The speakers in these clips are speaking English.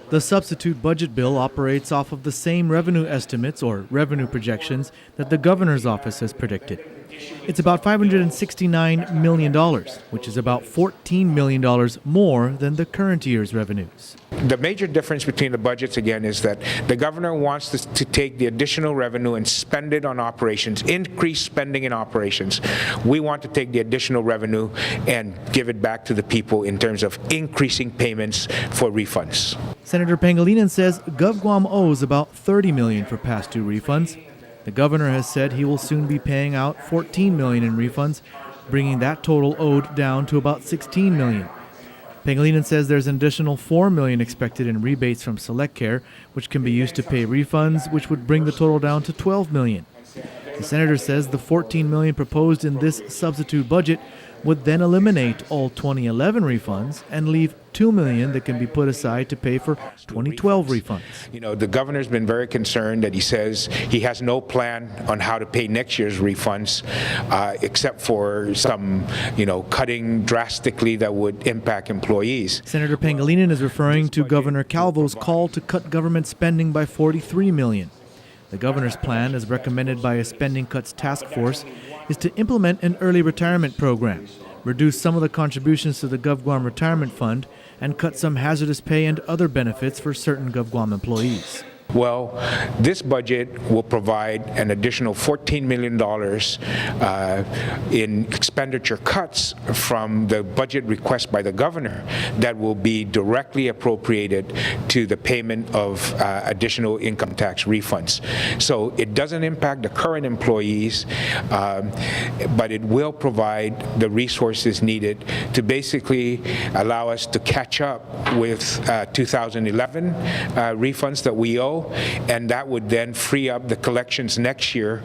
The substitute budget bill operates off of the same revenue estimates or revenue projections that the governor's office has predicted. It's about $569 million, which is about $14 million more than the current year's revenues. The major difference between the budgets, again, is that the governor wants to take the additional revenue and spend it on operations, increase spending in operations. We want to take the additional revenue and give it back to the people in terms of increasing payments for refunds. Senator Pangilinan says GovGuam owes about $30 million for past due refunds. The governor has said he will soon be paying out $14 million in refunds, bringing that total owed down to about $16 million. Pangilinan says there's an additional $4 million expected in rebates from SelectCare, which can be used to pay refunds, which would bring the total down to $12 million. The senator says the $14 million proposed in this substitute budget would then eliminate all 2011 refunds and leave $2 million that can be put aside to pay for 2012 refunds. You know, the governor's been very concerned that he says he has no plan on how to pay next year's refunds, except for some, cutting drastically that would impact employees. Senator Pangilinan is referring to Governor Calvo's call to cut government spending by $43 million. The governor's plan, as recommended by a spending cuts task force, is to implement an early retirement program, reduce some of the contributions to the GovGuam Retirement Fund, and cut some hazardous pay and other benefits for certain GovGuam employees. Well, this budget will provide an additional $14 million in expenditure cuts from the budget request by the governor that will be directly appropriated to the payment of additional income tax refunds. So it doesn't impact the current employees, but it will provide the resources needed to basically allow us to catch up with 2011 refunds that we owe. And that would then free up the collections next year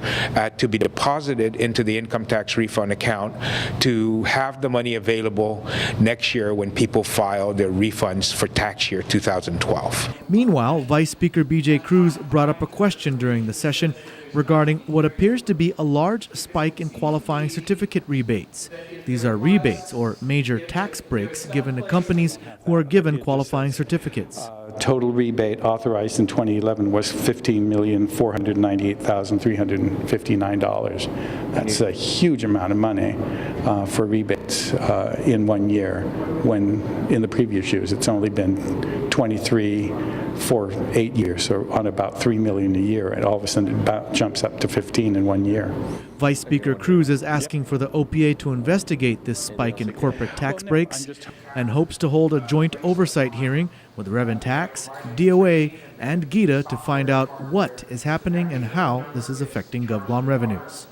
to be deposited into the income tax refund account to have the money available next year when people file their refunds for tax year 2012. Meanwhile, Vice Speaker B.J. Cruz brought up a question during the session regarding what appears to be a large spike in qualifying certificate rebates. These are rebates or major tax breaks given to companies who are given qualifying certificates. Total rebate authorized in 2011 was $15,498,359. That's a huge amount of money for rebates in 1 year, when in the previous years it's only been 23 for 8 years, so on about $3 million a year, and all of a sudden it jumps up to 15 in 1 year. Vice Speaker Cruz is asking for the OPA to investigate this spike in corporate tax breaks and hopes to hold a joint oversight hearing with Revenue Tax, DOA, and GITA to find out what is happening and how this is affecting GovGuam revenues.